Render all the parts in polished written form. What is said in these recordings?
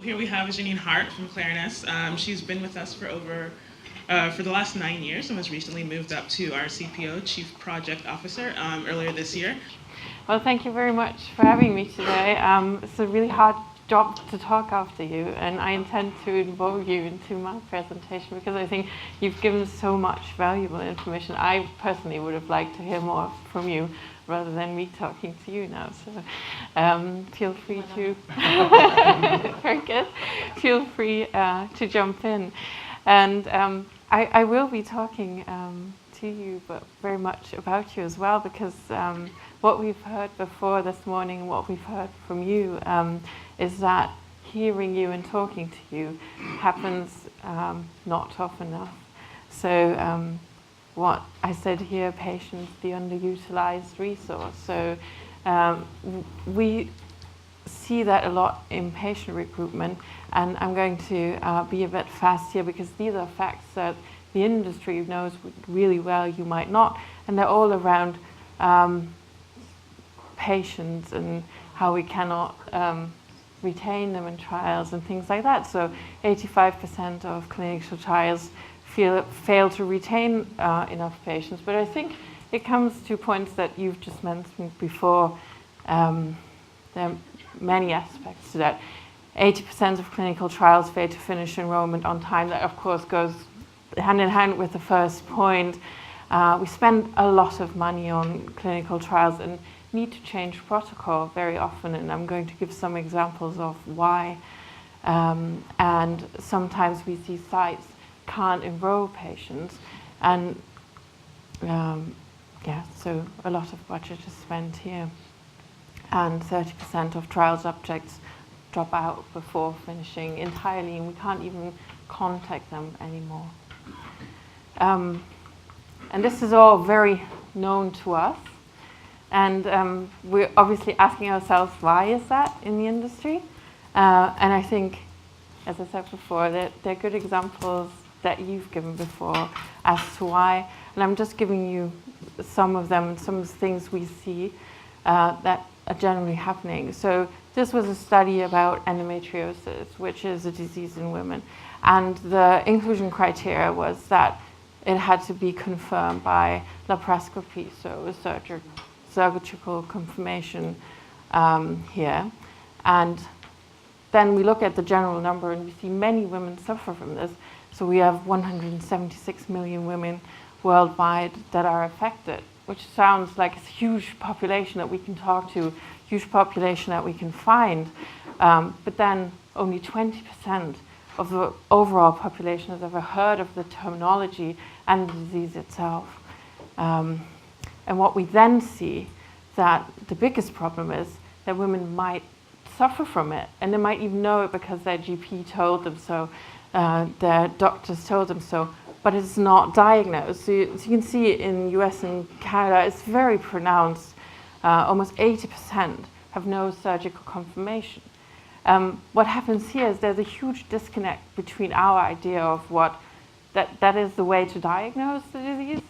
Here we have Janine Hart from Clariness. She's been with us for the last 9 years and was recently moved up to our CPO, Chief Project Officer, earlier this year. Well, thank you very much for having me today. It's a really hard job to talk after you, and I intend to involve you into my presentation because I think you've given so much valuable information. I personally would have liked to hear more from you rather than me talking to you now. So feel free to very good. Feel free to jump in, and I will be talking to you, but very much about you as well, because what we've heard before this morning, what we've heard from you, is that hearing you and talking to you happens not often enough. So what I said here, patients, the underutilized resource. So we see that a lot in patient recruitment, and I'm going to be a bit fast here because these are facts that the industry knows really well, you might not, and they're all around patients and how we cannot retain them in trials and things like that. So 85% of clinical trials fail to retain enough patients, but I think it comes to points that you've just mentioned before. There are many aspects to that. 80% of clinical trials fail to finish enrollment on time. That, of course, goes hand in hand with the first point. We spend a lot of money on clinical trials and need to change protocol very often, and I'm going to give some examples of why. And sometimes we see sites can't enroll patients, and so a lot of budget is spent here. And 30% of trial subjects drop out before finishing entirely, and we can't even contact them anymore. And this is all very known to us, and we're obviously asking ourselves, why is that in the industry? And I think, as I said before, that they're good examples that you've given before as to why, and I'm just giving you some of them, some of the things we see that are generally happening. So this was a study about endometriosis, which is a disease in women, and the inclusion criteria was that it had to be confirmed by laparoscopy, so a surgical confirmation here. And then we look at the general number, and we see many women suffer from this. So we have 176 million women worldwide that are affected, which sounds like a huge population that we can talk to, huge population that we can find. But then only 20% of the overall population has ever heard of the terminology and the disease itself. And what we then see, that the biggest problem is that women might suffer from it, and they might even know it because their GP told them so, their doctors told them so, but it's not diagnosed. So you can see in US and Canada, it's very pronounced. Almost 80% have no surgical confirmation. What happens here is there's a huge disconnect between our idea of what that is the way to diagnose the disease,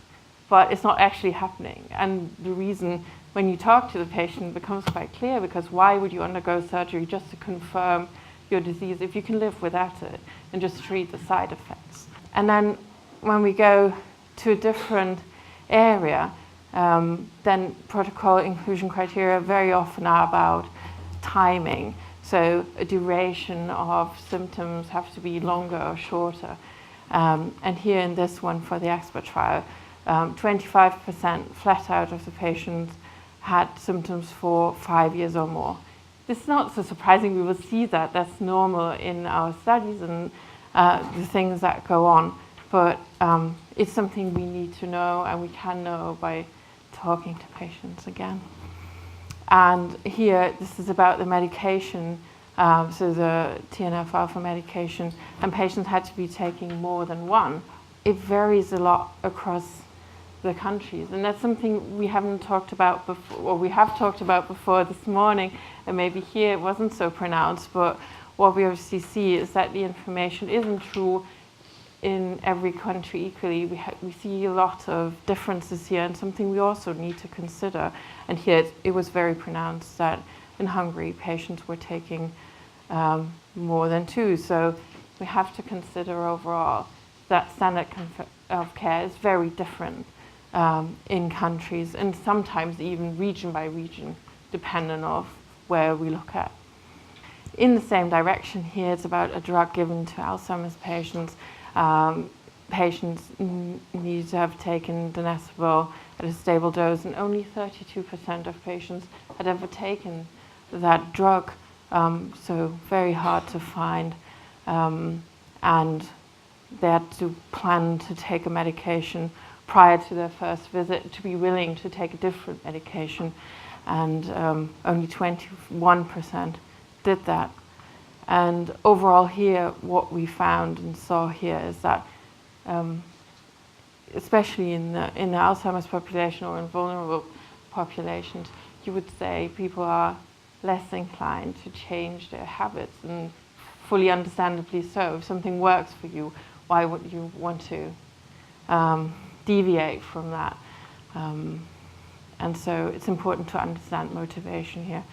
but it's not actually happening. And the reason, when you talk to the patient, becomes quite clear, because why would you undergo surgery just to confirm your disease if you can live without it and just treat the side effects? And then when we go to a different area, then protocol inclusion criteria very often are about timing. So a duration of symptoms have to be longer or shorter. And here in this one for the expert trial, 25% flat out of the patients had symptoms for 5 years or more. This is not so surprising. We will see that. That's normal in our studies and the things that go on. But it's something we need to know, and we can know by talking to patients again. And here, this is about the medication, so the TNF-alpha medication, and patients had to be taking more than one. It varies a lot across the countries, and that's something we haven't talked about before, or we have talked about before this morning, and maybe here it wasn't so pronounced, but what we obviously see is that the information isn't true in every country equally. We see a lot of differences here, and something we also need to consider. And here it was very pronounced that in Hungary patients were taking more than 2. So we have to consider overall that standard of care is very different in countries, and sometimes even region by region, depending on where we look at. In the same direction here, it's about a drug given to Alzheimer's patients. Patients need to have taken donepezil at a stable dose, and only 32% of patients had ever taken that drug, so very hard to find. And they had to plan to take a medication prior to their first visit, to be willing to take a different medication, and only 21% did that. And overall here, what we found and saw here is that especially in the Alzheimer's population or in vulnerable populations, you would say people are less inclined to change their habits, and fully understandably so. If something works for you, why would you want to deviate from that? And so it's important to understand motivation here.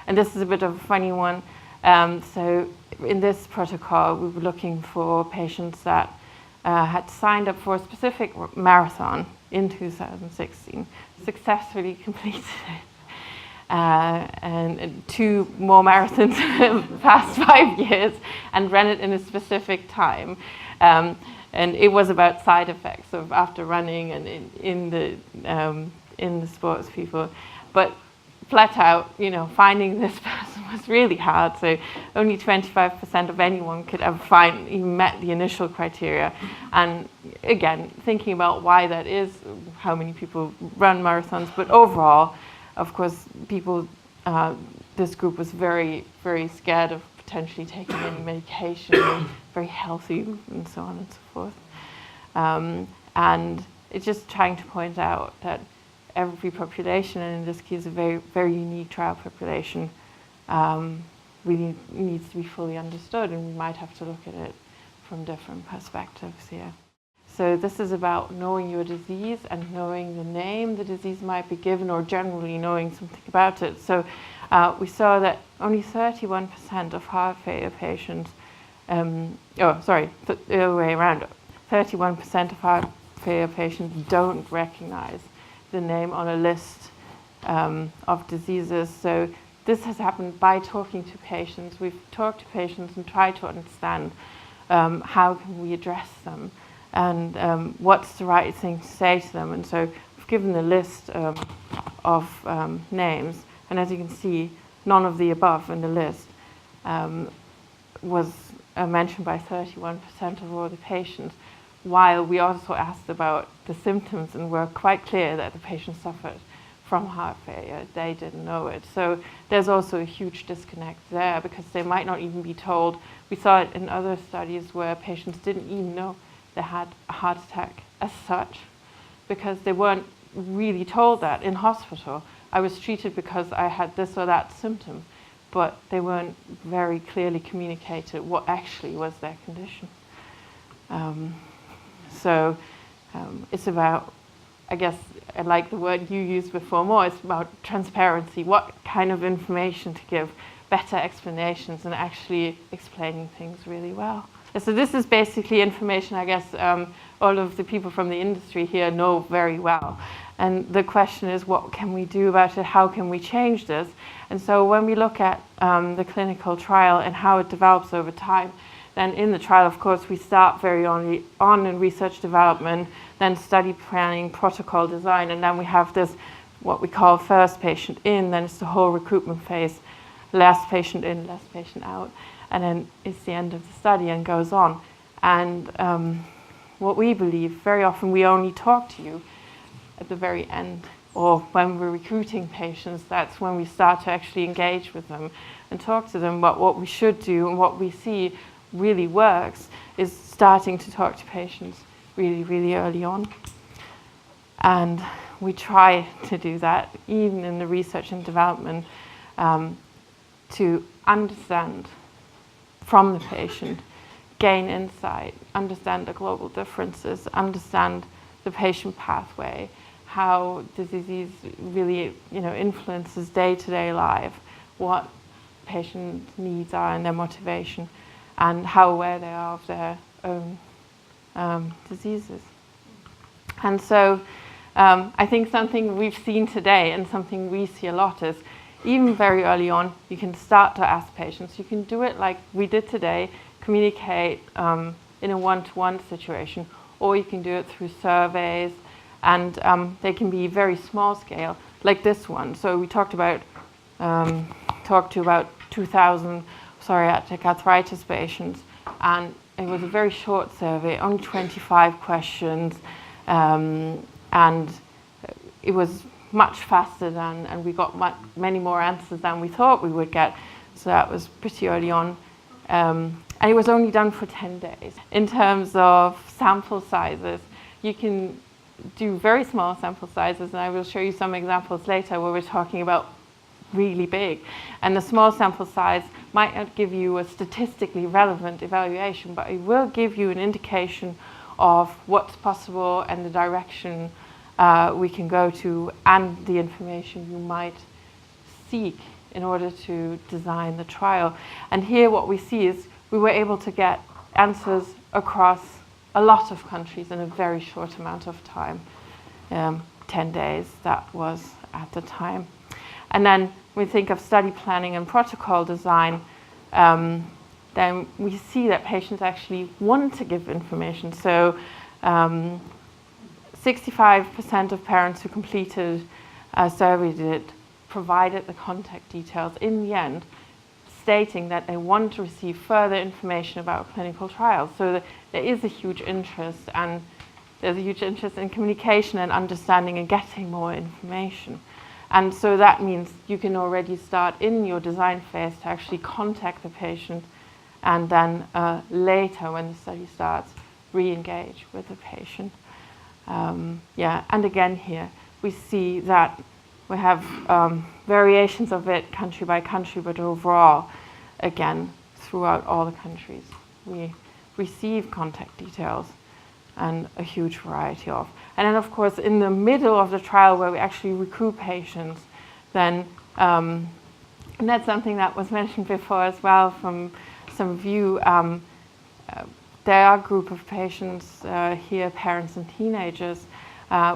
And this is a bit of a funny one. So in this protocol, we were looking for patients that had signed up for a specific marathon in 2016, successfully completed it, and 2 more marathons in the past 5 years, and ran it in a specific time. And it was about side effects of after running and in the sports people. But flat out, finding this person was really hard. So only 25% of anyone could ever even met the initial criteria. And again, thinking about why that is, how many people run marathons, but overall, of course, people, this group was very, very scared of potentially taking any medication, and very healthy, and so on and so forth. And it's just trying to point out that every population, and in this case a very, very unique trial population, really needs to be fully understood, and we might have to look at it from different perspectives here. So this is about knowing your disease and knowing the name the disease might be given, or generally knowing something about it. So we saw that only 31% of heart failure patients, the other way around, 31% of heart failure patients don't recognize the name on a list of diseases. So this has happened by talking to patients. We've talked to patients and tried to understand how can we address them, and what's the right thing to say to them. And so we've given a list of names, and as you can see, none of the above in the list was mentioned by 31% of all the patients, while we also asked about the symptoms and were quite clear that the patient suffered from heart failure. They didn't know it. So there's also a huge disconnect there, because they might not even be told. We saw it in other studies where patients didn't even know they had a heart attack as such, because they weren't really told that in hospital. I was treated because I had this or that symptom, but they weren't very clearly communicated what actually was their condition. So it's about, I guess, I like the word you used before more, it's about transparency, what kind of information to give, better explanations, and actually explaining things really well. So this is basically information, I guess, all of the people from the industry here know very well. And the question is, what can we do about it? How can we change this? And so when we look at the clinical trial and how it develops over time, then in the trial, of course, we start very early on in research development, then study planning, protocol design, and then we have this, what we call first patient in, then it's the whole recruitment phase, last patient in, last patient out, and then it's the end of the study and goes on. And what we believe, very often we only talk to you at the very end, or when we're recruiting patients, that's when we start to actually engage with them and talk to them about what we should do, and what we see really works is starting to talk to patients really, really early on. And we try to do that, even in the research and development, to understand from the patient, gain insight, understand the global differences, understand the patient pathway, how the disease really influences day-to-day life, what patient's needs are and their motivation, and how aware they are of their own diseases. And so I think something we've seen today and something we see a lot is, even very early on, you can start to ask patients. You can do it like we did today, communicate in a one-to-one situation, or you can do it through surveys, and they can be very small scale, like this one. So we talked to about 2,000 psoriatic arthritis patients, and it was a very short survey, only 25 questions, and it was much faster and we got many more answers than we thought we would get. So that was pretty early on. And it was only done for 10 days. In terms of sample sizes, you can do very small sample sizes, and I will show you some examples later where we're talking about really big. And the small sample size might not give you a statistically relevant evaluation, but it will give you an indication of what's possible and the direction we can go to, and the information you might seek in order to design the trial. And here what we see is we were able to get answers across a lot of countries in a very short amount of time. 10 days, that was at the time. And then we think of study planning and protocol design, then we see that patients actually want to give information. So 65% of parents who completed a survey provided the contact details in the end, stating that they want to receive further information about clinical trials. So there is a huge interest, and there's a huge interest in communication and understanding and getting more information. And so that means you can already start in your design phase to actually contact the patient, and then later, when the study starts, re-engage with the patient. And again here, we see that we have variations of it country by country, but overall, again, throughout all the countries, we receive contact details and a huge variety of. And then, of course, in the middle of the trial where we actually recruit patients, then, and that's something that was mentioned before as well from some of you, there are a group of patients here, parents and teenagers,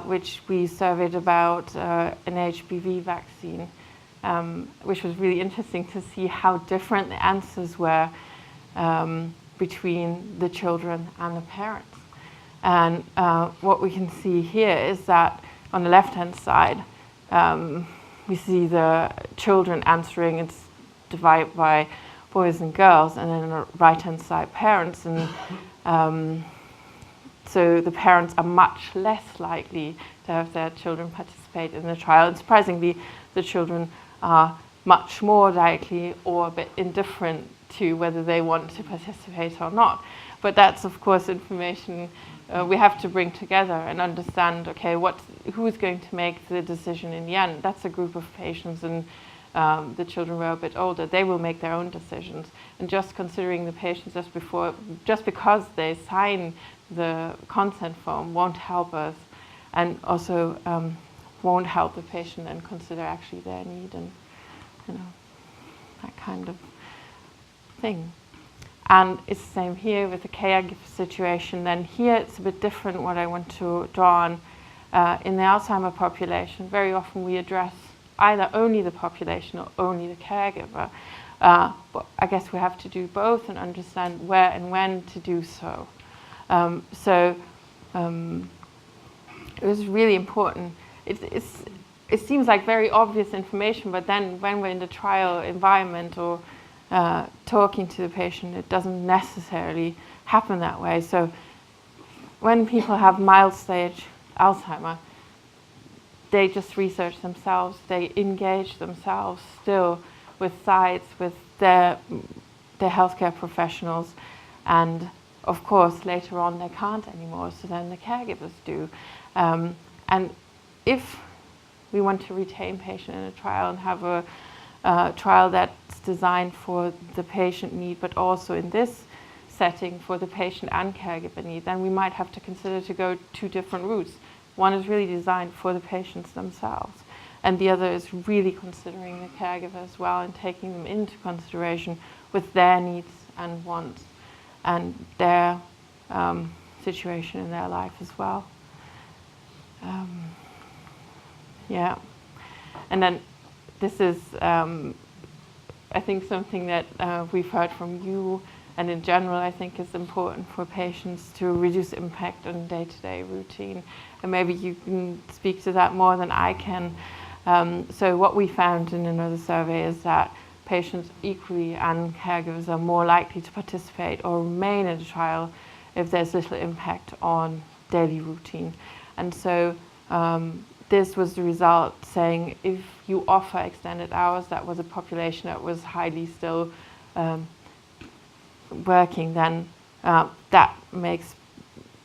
which we surveyed about an HPV vaccine, which was really interesting to see how different the answers were between the children and the parents. And what we can see here is that on the left-hand side, we see the children answering, it's divided by boys and girls, and then on the right-hand side, parents. And so the parents are much less likely to have their children participate in the trial. And surprisingly, the children are much more likely or a bit indifferent to whether they want to participate or not. But that's, of course, information we have to bring together and understand, okay, who's going to make the decision in the end? That's a group of patients, and the children were a bit older. They will make their own decisions. And just considering the patients just because they sign the consent form won't help us, and also won't help the patient and consider actually their need and, that kind of thing. And it's the same here with the caregiver situation. Then here it's a bit different what I want to draw on. In the Alzheimer population, very often we address either only the population or only the caregiver. But I guess we have to do both and understand where and when to do so. It was really important. It seems like very obvious information, but then when we're in the trial environment or talking to the patient, it doesn't necessarily happen that way. So when people have mild stage Alzheimer, they just research themselves, they engage themselves still with sites, with their healthcare professionals, and of course later on they can't anymore, so then the caregivers do. And if we want to retain patient in a trial and have a trial that's designed for the patient need, but also in this setting for the patient and caregiver need, then we might have to consider to go two different routes. One is really designed for the patients themselves, And the other is really considering the caregiver as well and taking them into consideration with their needs and wants and their situation in their life as well. Yeah. And then this is, I think, something that we've heard from you, and in general, I think is important for patients to reduce impact on day-to-day routine. And maybe you can speak to that more than I can. So what we found in another survey is that patients equally and caregivers are more likely to participate or remain in a trial if there's little impact on daily routine. And so this was the result saying if you offer extended hours, that was a population that was highly still working, then that makes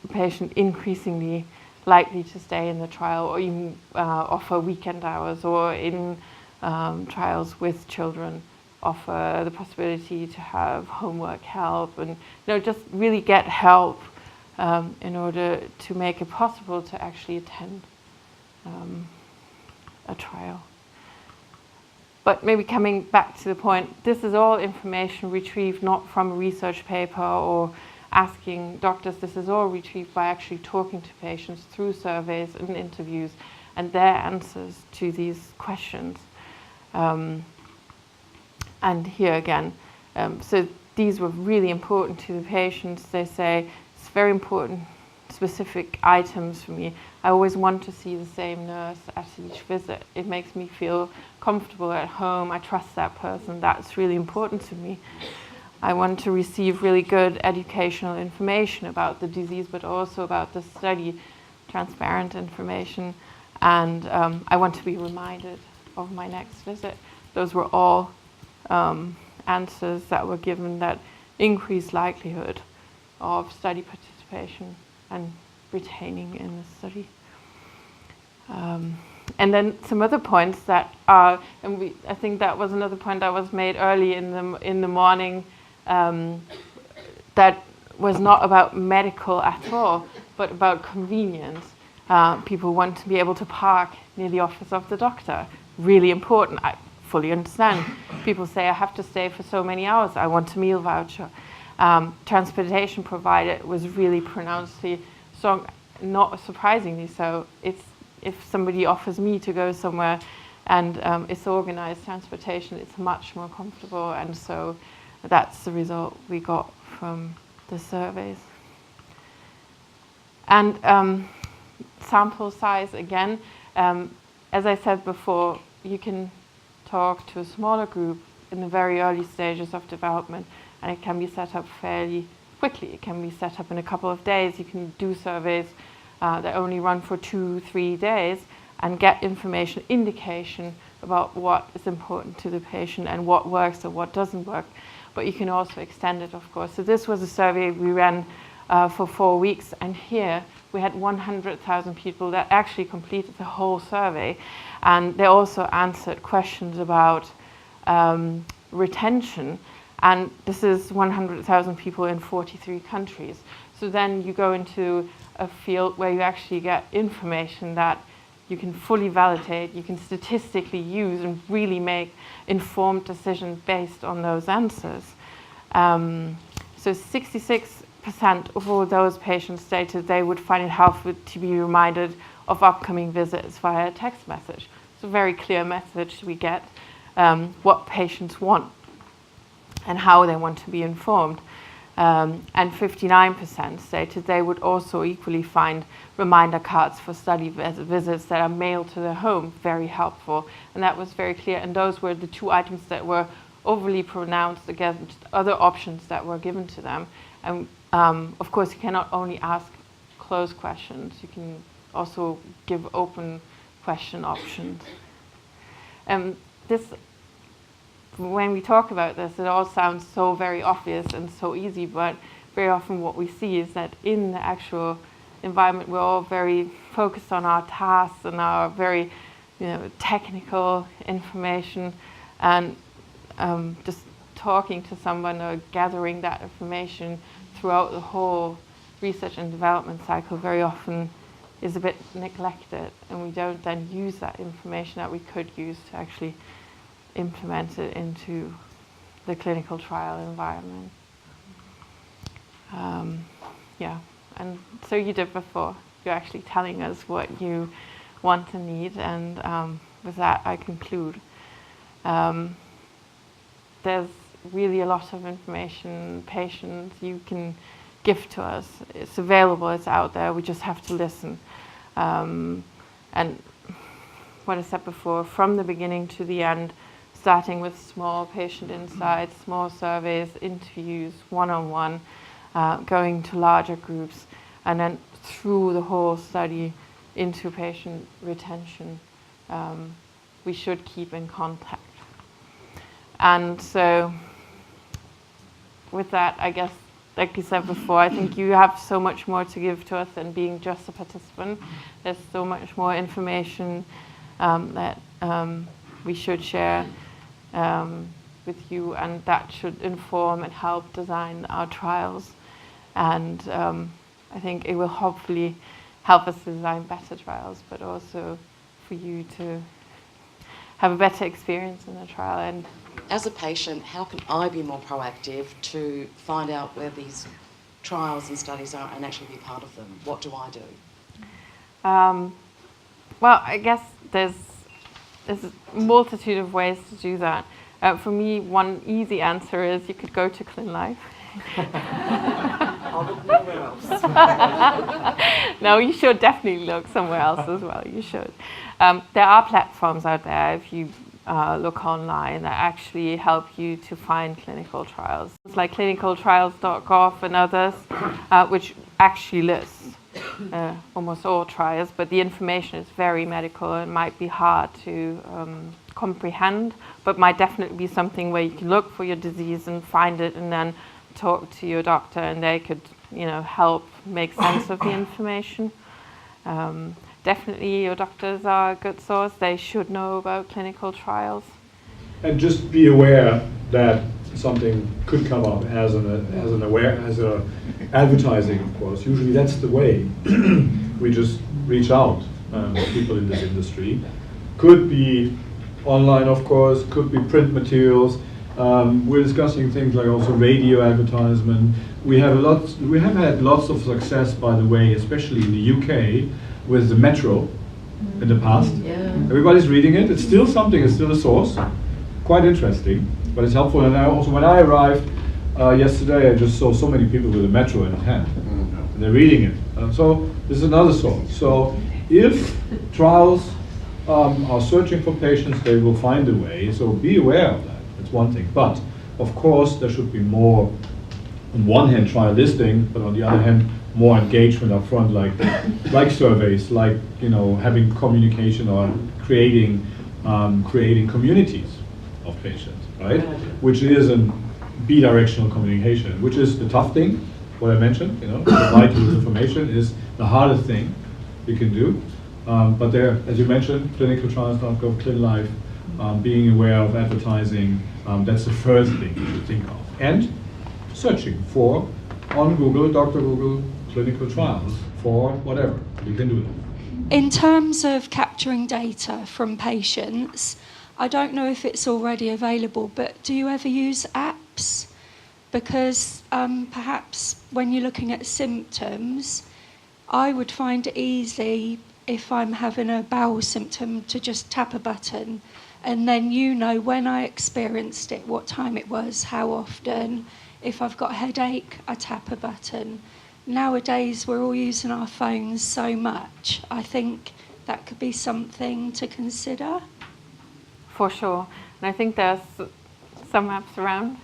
the patient increasingly likely to stay in the trial or even offer weekend hours, or in trials with children offer the possibility to have homework help and just really get help in order to make it possible to actually attend a trial. But maybe coming back to the point, this is all information retrieved not from a research paper or asking doctors. This is all retrieved by actually talking to patients through surveys and interviews and their answers to these questions. And here again, so these were really important to the patients. They say it's very important, specific items for me. I always want to see the same nurse at each visit. It makes me feel comfortable at home. I trust that person. That's really important to me. I want to receive really good educational information about the disease, but also about the study, transparent information. And I want to be reminded of my next visit. Those were all answers that were given that increased likelihood of study participation and retaining in the study. And then some other points that are, and I think that was another point that was made early in the morning, that was not about medical at all, but about convenience. People want to be able to park near the office of the doctor. Really important. I fully understand. People say, I have to stay for so many hours. I want a meal voucher. Transportation provided was really pronouncedly strong, not surprisingly so. It's if somebody offers me to go somewhere and it's organized transportation, it's much more comfortable. And so that's the result we got from the surveys. And sample size, again, as I said before, you can talk to a smaller group in the very early stages of development, and it can be set up fairly quickly. It can be set up in a couple of days. You can do surveys that only run for 2-3 days and get information, indication about what is important to the patient and what works or what doesn't work. But you can also extend it, of course. So this was a survey we ran for 4 weeks, and here we had 100,000 people that actually completed the whole survey, and they also answered questions about retention, and this is 100,000 people in 43 countries. So then you go into a field where you actually get information that you can fully validate, you can statistically use and really make informed decisions based on those answers. So 66% of all those patients stated they would find it helpful to be reminded of upcoming visits via text message. It's a very clear message we get what patients want and how they want to be informed. And 59% stated they would also equally find reminder cards for study visits that are mailed to their home very helpful. And that was very clear. And those were the two items that were overly pronounced against other options that were given to them. And of course, you cannot only ask closed questions. You can also give open question options. When we talk about this, it all sounds so very obvious and so easy, but very often what we see is that in the actual environment, we're all very focused on our tasks and our very technical information, and just talking to someone or gathering that information throughout the whole research and development cycle very often is a bit neglected, and we don't then use that information that we could use to actually implement it into the clinical trial environment. Yeah, and so you did before. You're actually telling us what you want and need, and with that I conclude. There's really a lot of information, patients, you can give to us. It's available, it's out there, we just have to listen. And what I said before, from the beginning to the end, starting with small patient insights, small surveys, interviews, one-on-one, going to larger groups, and then through the whole study into patient retention. We should keep in contact. And so with that, I guess, like you said before, I think you have so much more to give to us than being just a participant. There's so much more information that we should share with you, and that should inform and help design our trials. And I think it will hopefully help us design better trials, but also for you to have a better experience in the trial. And as a patient, how can I be more proactive to find out where these trials and studies are and actually be part of them? What do I do? Well, I guess there's a multitude of ways to do that. For me, one easy answer is you could go to ClinLife. I'll look nowhere else. No, you should definitely look somewhere else as well. You should. There are platforms out there, if you look online, that actually help you to find clinical trials. It's like clinicaltrials.gov and others, which actually lists almost all trials, but the information is very medical and might be hard to comprehend, but might definitely be something where you can look for your disease and find it, and then talk to your doctor, and they could, help make sense of the information. Definitely your doctors are a good source. They should know about clinical trials. And just be aware that something could come up as advertising, of course. Usually that's the way. We just reach out to people in this industry. Could be online, of course, could be print materials. We're discussing things like also radio advertisement. We have had lots of success, by the way, especially in the UK, with the Metro in the past. Yeah. Everybody's reading it. It's still something. It's still a source. Quite interesting, but it's helpful. And when I arrived yesterday, I just saw so many people with the Metro in hand, and they're reading it. So this is another source. So if trials are searching for patients, they will find a way. So be aware of that. That's one thing. But of course, there should be more. On one hand, trial listing, but on the other hand, more engagement up front, like surveys, like having communication or creating communities of patients, right? Which is a bidirectional communication, which is the tough thing. What I mentioned, provide you with information is the hardest thing you can do. But there, as you mentioned, clinicaltrials.gov, ClinLife, being aware of advertising, that's the first thing you should think of. And searching for, on Google, Dr. Google, clinical trials for whatever. You can do that. In terms of capturing data from patients, I don't know if it's already available, but do you ever use apps? Because perhaps when you're looking at symptoms, I would find it easy if I'm having a bowel symptom to just tap a button, and then when I experienced it, what time it was, how often. If I've got a headache, I tap a button. Nowadays, we're all using our phones so much. I think that could be something to consider. For sure. And I think there's some apps around.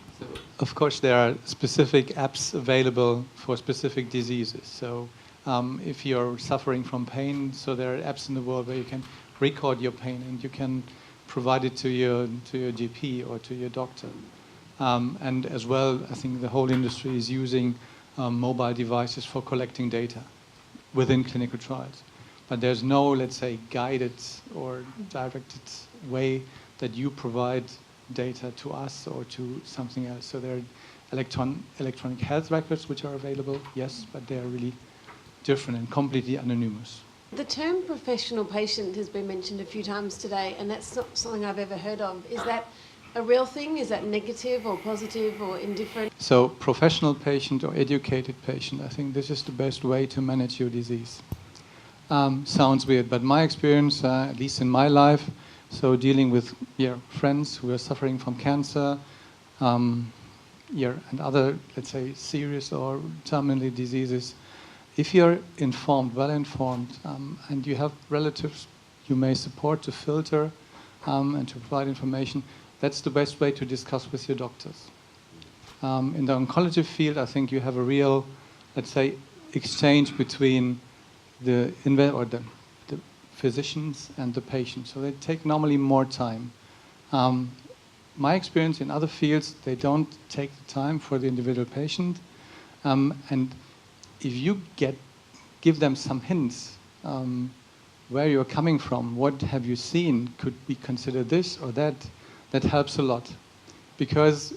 Of course, there are specific apps available for specific diseases. So if you're suffering from pain, so there are apps in the world where you can record your pain and you can provide it to your GP or to your doctor. And as well, I think the whole industry is using mobile devices for collecting data within clinical trials. But there's no, let's say, guided or directed way that you provide data to us or to something else. So there are electronic health records which are available, yes, but they are really different and completely anonymous. The term professional patient has been mentioned a few times today, and that's not something I've ever heard of. Is that a real thing? Is that negative or positive or indifferent? So professional patient or educated patient, I think this is the best way to manage your disease. Sounds weird, but my experience, at least in my life, so dealing with friends who are suffering from cancer, and other, let's say, serious or terminal diseases, if you're informed, well informed, and you have relatives you may support to filter and to provide information, that's the best way to discuss with your doctors. In the oncology field, I think you have a real, let's say, exchange between the physicians and the patient. So they take normally more time. My experience in other fields, they don't take the time for the individual patient. And if you give them some hints where you're coming from, what have you seen, could we consider this or that, that helps a lot. Because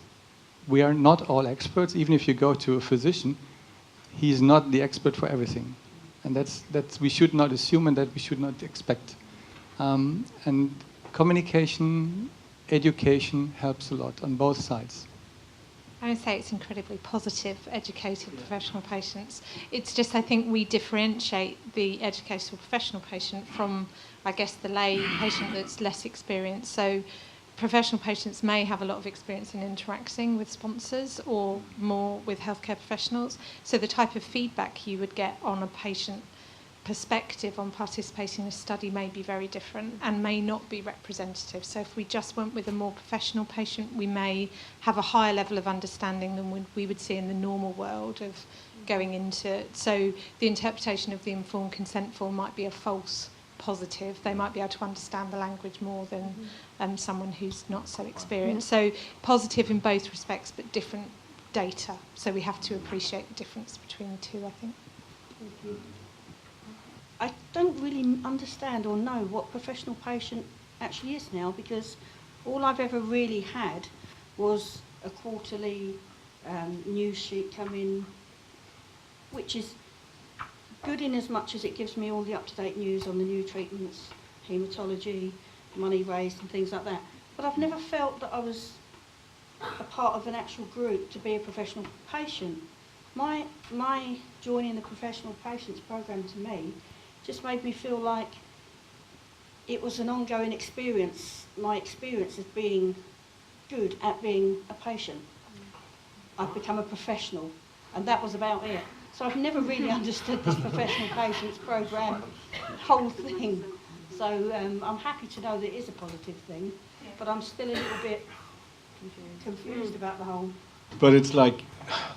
we are not all experts. Even if you go to a physician, he's not the expert for everything. And that's we should not assume and that we should not expect. And communication, education helps a lot on both sides. I would say it's incredibly positive, educated professional patients. It's just, I think we differentiate the educated professional patient from, I guess, the lay patient that's less experienced. So professional patients may have a lot of experience in interacting with sponsors or more with healthcare professionals. So the type of feedback you would get on a patient perspective on participating in a study may be very different and may not be representative. So if we just went with a more professional patient, we may have a higher level of understanding than we would see in the normal world of going into. So the interpretation of the informed consent form might be a false positive. They might be able to understand the language more than someone who's not so experienced. So positive in both respects, but different data. So we have to appreciate the difference between the two, I think. I don't really understand or know what professional patient actually is now, because all I've ever really had was a quarterly news sheet come in, which is good in as much as it gives me all the up-to-date news on the new treatments, haematology, money raised and things like that. But I've never felt that I was a part of an actual group to be a professional patient. My joining the professional patients program to me just made me feel like it was an ongoing experience, my experience of being good at being a patient. I've become a professional, and that was about it. So I've never really understood this professional patients program whole thing. So I'm happy to know that it is a positive thing, but I'm still a little bit confused about the whole. But it's like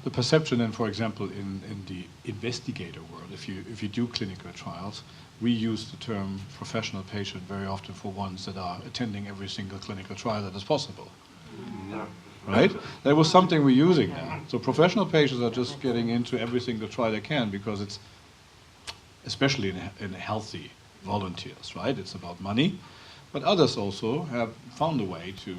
the perception, and for example, in the investigator world, if you do clinical trials, we use the term professional patient very often for ones that are attending every single clinical trial that is possible. Yeah. Right? That was something we're using now. So professional patients are just getting into every single trial they can, because it's, especially in healthy volunteers, right? It's about money, but others also have found a way to,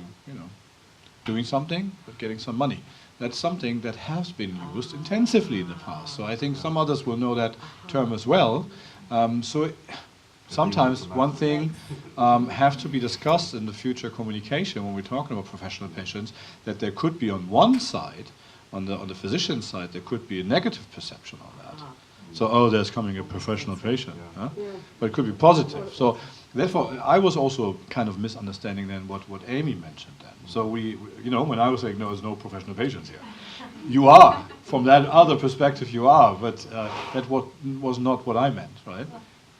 doing something but getting some money. That's something that has been used intensively in the past. So I think some others will know that term as well. Sometimes one thing have to be discussed in the future communication when we're talking about professional patients, that there could be on one side, on the physician side, there could be a negative perception on that. So, there's coming a professional patient. Huh? But it could be positive. So therefore, I was also kind of misunderstanding then what Amy mentioned then. So we when I was saying, no, there's no professional patients here. You are, from that other perspective you are, but that was not what I meant, right?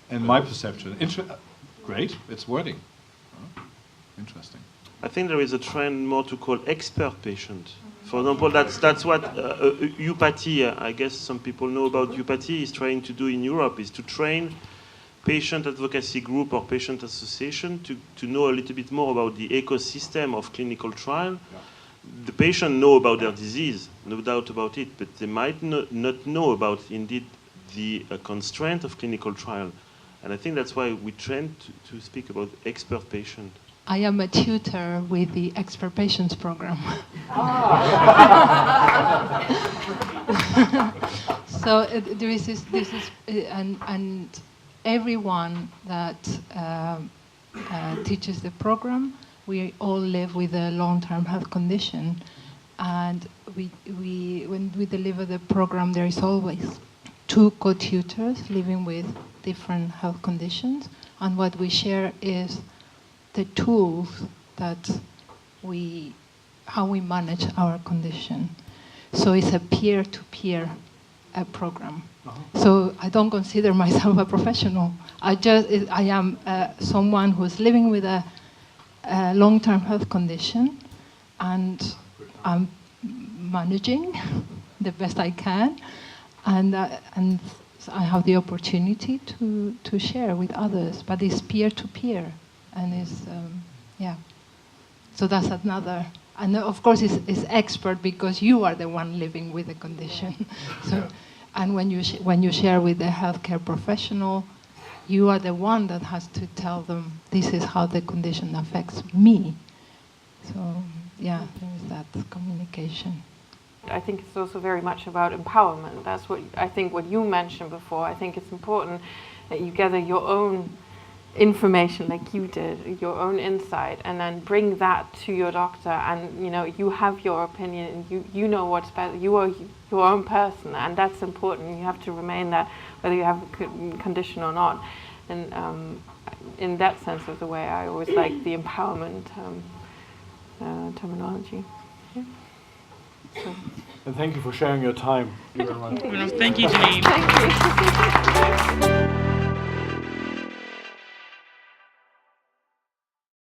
And my perception. Great, it's wording. Interesting. I think there is a trend more to call expert patient. For example, that's what Eupathy, I guess some people know about Eupathy, is trying to do in Europe, is to train patient advocacy group or patient association to know a little bit more about the ecosystem of clinical trial. Yeah. The patient know about their disease, no doubt about it, but they might not know about, indeed, the constraint of clinical trial. And I think that's why we trend to speak about expert patient. I am a tutor with the Expert Patients program. Ah. So there is this and everyone that teaches the program, we all live with a long-term health condition, and when we deliver the program, there is always 2 co-tutors living with different health conditions, and what we share is the tools that how we manage our condition. So it's a peer-to-peer program. So I don't consider myself a professional. I am someone who's living with a long-term health condition, and I'm managing the best I can, and I have the opportunity to share with others, but it's peer-to-peer, and it's So that's another. And of course, it's expert because you are the one living with the condition. So, and when you share with the healthcare professional, you are the one that has to tell them this is how the condition affects me. So yeah, there is that communication. I think it's also very much about empowerment. That's what I think what you mentioned before. I think it's important that you gather your own information like you did, your own insight, and then bring that to your doctor, and you have your opinion, and you know what's better. You are your own person, and that's important. You have to remain that, whether you have a condition or not. And in that sense of the way, I always like the empowerment terminology. Yeah. So. And thank you for sharing your time. Thank you very much. Thank you, Janine. Thank you.